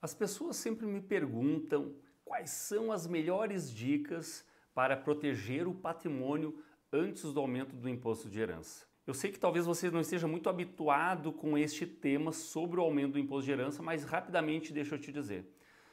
As pessoas sempre me perguntam quais são as melhores dicas para proteger o patrimônio antes do aumento do imposto de herança. Eu sei que talvez você não esteja muito habituado com este tema sobre o aumento do imposto de herança, mas rapidamente deixa eu te dizer.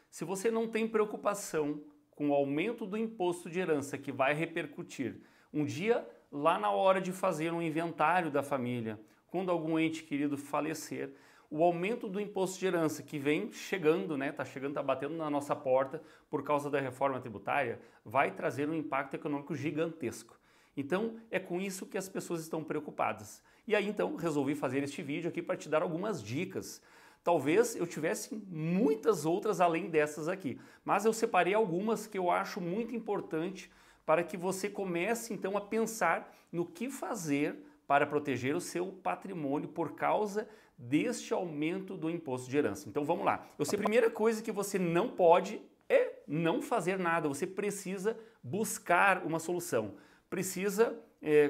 Se você não tem preocupação com o aumento do imposto de herança que vai repercutir um dia lá na hora de fazer um inventário da família, quando algum ente querido falecer, o aumento do imposto de herança que vem chegando, tá chegando, tá batendo na nossa porta por causa da reforma tributária, vai trazer um impacto econômico gigantesco. Então é com isso que as pessoas estão preocupadas. E aí então resolvi fazer este vídeo aqui para te dar algumas dicas. Talvez eu tivesse muitas outras além dessas aqui, mas eu separei algumas que eu acho muito importante para que você comece então a pensar no que fazer para proteger o seu patrimônio por causa deste aumento do imposto de herança. Então vamos lá. A primeira coisa que você não pode é não fazer nada, você precisa buscar uma solução. Precisa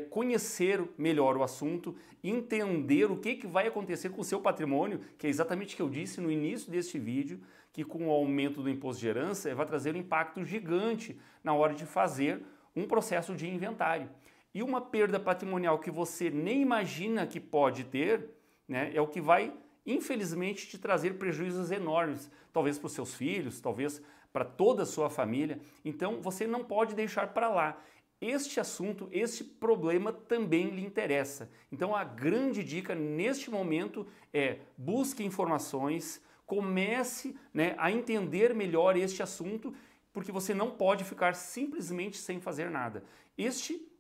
conhecer melhor o assunto, entender o que vai acontecer com o seu patrimônio, que é exatamente o que eu disse no início deste vídeo, que com o aumento do imposto de herança vai trazer um impacto gigante na hora de fazer um processo de inventário. E uma perda patrimonial que você nem imagina que pode ter, é o que vai, infelizmente, te trazer prejuízos enormes, talvez para os seus filhos, talvez para toda a sua família. Então você não pode deixar para lá. Este assunto, este problema também lhe interessa. Então a grande dica neste momento é busque informações, comece a entender melhor este assunto, porque você não pode ficar simplesmente sem fazer nada.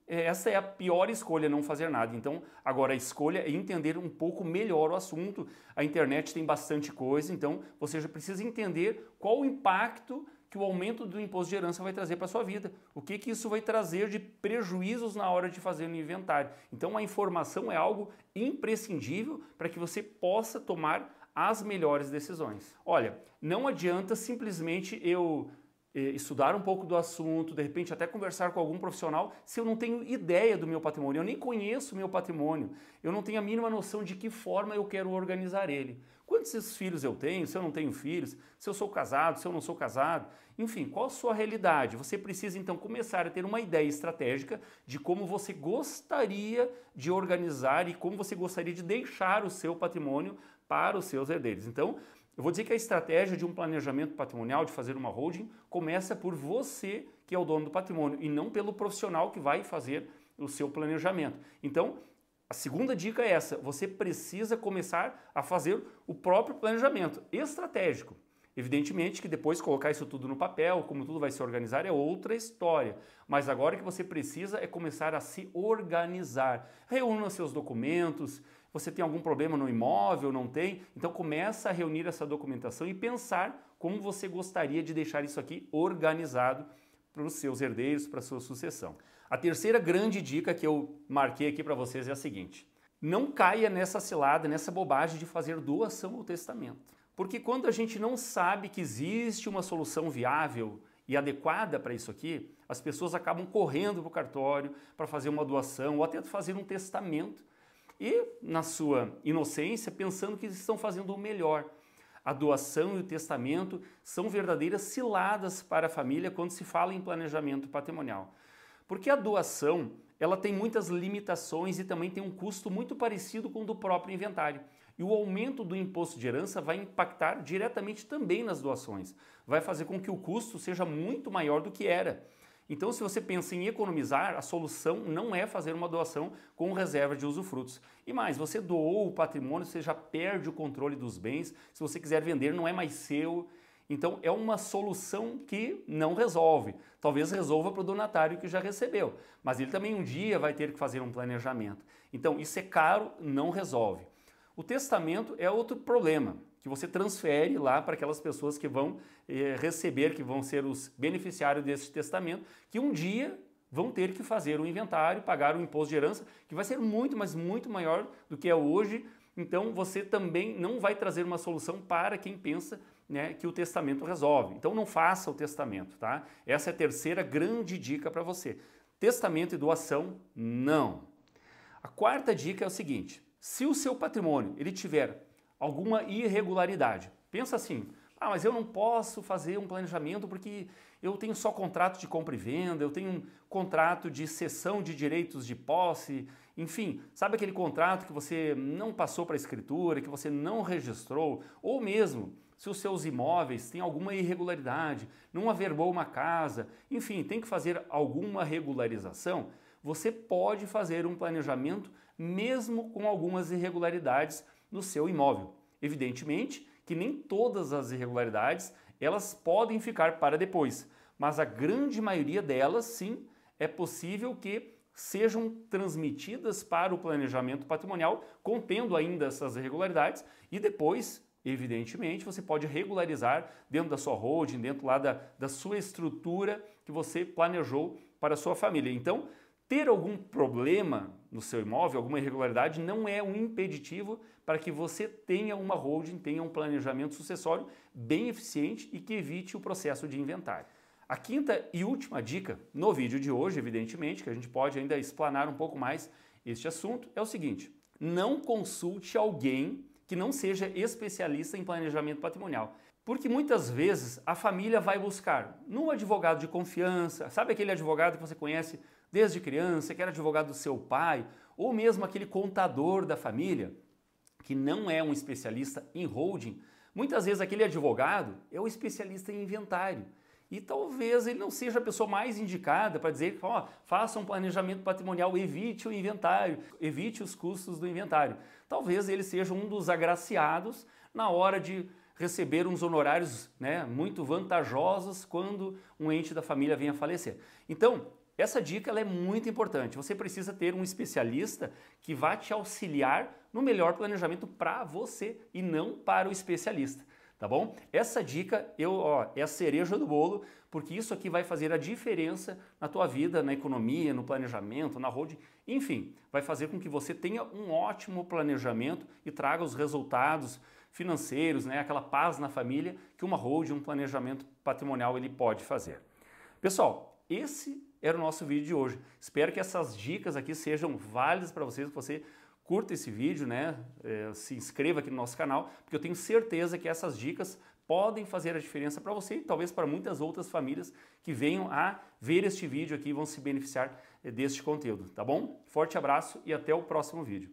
Essa é a pior escolha, não fazer nada. Então, agora a escolha é entender um pouco melhor o assunto. A internet tem bastante coisa, então você já precisa entender qual o impacto que o aumento do imposto de herança vai trazer para a sua vida. O que isso vai trazer de prejuízos na hora de fazer o inventário. Então, a informação é algo imprescindível para que você possa tomar as melhores decisões. Olha, não adianta simplesmente eu estudar um pouco do assunto, de repente até conversar com algum profissional, se eu não tenho ideia do meu patrimônio, eu nem conheço o meu patrimônio, eu não tenho a mínima noção de que forma eu quero organizar ele. Quantos filhos eu tenho, se eu não tenho filhos, se eu sou casado, se eu não sou casado, enfim, qual a sua realidade? Você precisa então começar a ter uma ideia estratégica de como você gostaria de organizar e como você gostaria de deixar o seu patrimônio para os seus herdeiros. Então, eu vou dizer que a estratégia de um planejamento patrimonial, de fazer uma holding, começa por você, que é o dono do patrimônio, e não pelo profissional que vai fazer o seu planejamento. Então, a segunda dica é essa, você precisa começar a fazer o próprio planejamento estratégico. Evidentemente que depois colocar isso tudo no papel, como tudo vai se organizar, é outra história. Mas agora o que você precisa é começar a se organizar. Reúna seus documentos, você tem algum problema no imóvel, não tem? Então começa a reunir essa documentação e pensar como você gostaria de deixar isso aqui organizado para os seus herdeiros, para a sua sucessão. A terceira grande dica que eu marquei aqui para vocês é a seguinte: não caia nessa cilada, nessa bobagem de fazer doação ou testamento. Porque quando a gente não sabe que existe uma solução viável e adequada para isso aqui, as pessoas acabam correndo para o cartório para fazer uma doação ou até fazer um testamento e, na sua inocência, pensando que estão fazendo o melhor. A doação e o testamento são verdadeiras ciladas para a família quando se fala em planejamento patrimonial. Porque a doação, ela tem muitas limitações e também tem um custo muito parecido com o do próprio inventário. E o aumento do imposto de herança vai impactar diretamente também nas doações. Vai fazer com que o custo seja muito maior do que era. Então, se você pensa em economizar, a solução não é fazer uma doação com reserva de usufrutos. E mais, você doou o patrimônio, você já perde o controle dos bens. Se você quiser vender, não é mais seu. Então, é uma solução que não resolve. Talvez resolva para o donatário que já recebeu, mas ele também um dia vai ter que fazer um planejamento. Então, isso é caro, não resolve. O testamento é outro problema, que você transfere lá para aquelas pessoas que vão receber, que vão ser os beneficiários desse testamento, que um dia vão ter que fazer um inventário, pagar um imposto de herança, que vai ser muito, mas muito maior do que é hoje. Então você também não vai trazer uma solução para quem pensa que o testamento resolve. Então não faça o testamento, tá? Essa é a terceira grande dica para você. Testamento e doação, não. A quarta dica é o seguinte: se o seu patrimônio ele tiver alguma irregularidade, pensa assim, Ah, mas eu não posso fazer um planejamento porque eu tenho só contrato de compra e venda, eu tenho um contrato de cessão de direitos de posse, enfim, sabe aquele contrato que você não passou para a escritura, que você não registrou, ou mesmo se os seus imóveis têm alguma irregularidade, não averbou uma casa, enfim, tem que fazer alguma regularização, você pode fazer um planejamento mesmo com algumas irregularidades no seu imóvel. Evidentemente que nem todas as irregularidades elas podem ficar para depois, mas a grande maioria delas sim é possível que sejam transmitidas para o planejamento patrimonial, contendo ainda essas irregularidades, e depois, evidentemente, você pode regularizar dentro da sua holding, dentro lá da sua estrutura que você planejou para a sua família. Então, ter algum problema no seu imóvel, alguma irregularidade, não é um impeditivo para que você tenha uma holding, tenha um planejamento sucessório bem eficiente e que evite o processo de inventário. A quinta e última dica no vídeo de hoje, evidentemente, que a gente pode ainda explanar um pouco mais este assunto, é o seguinte: não consulte alguém que não seja especialista em planejamento patrimonial. Porque muitas vezes a família vai buscar num advogado de confiança, sabe aquele advogado que você conhece desde criança, que era advogado do seu pai, ou mesmo aquele contador da família, que não é um especialista em holding. Muitas vezes aquele advogado é o especialista em inventário. E talvez ele não seja a pessoa mais indicada para dizer que faça um planejamento patrimonial, evite o inventário, evite os custos do inventário. Talvez ele seja um dos agraciados na hora de receber uns honorários, né, muito vantajosos quando um ente da família venha a falecer. Então, essa dica ela é muito importante. Você precisa ter um especialista que vá te auxiliar no melhor planejamento para você e não para o especialista. Tá bom? Essa dica é a cereja do bolo, porque isso aqui vai fazer a diferença na tua vida, na economia, no planejamento, na holding, enfim, vai fazer com que você tenha um ótimo planejamento e traga os resultados financeiros, né, aquela paz na família que uma holding, um planejamento patrimonial ele pode fazer. Pessoal, esse era o nosso vídeo de hoje. Espero que essas dicas aqui sejam válidas para vocês, que você curta esse vídeo, né? Se inscreva aqui no nosso canal, porque eu tenho certeza que essas dicas podem fazer a diferença para você e talvez para muitas outras famílias que venham a ver este vídeo aqui e vão se beneficiar deste conteúdo, tá bom? Forte abraço e até o próximo vídeo.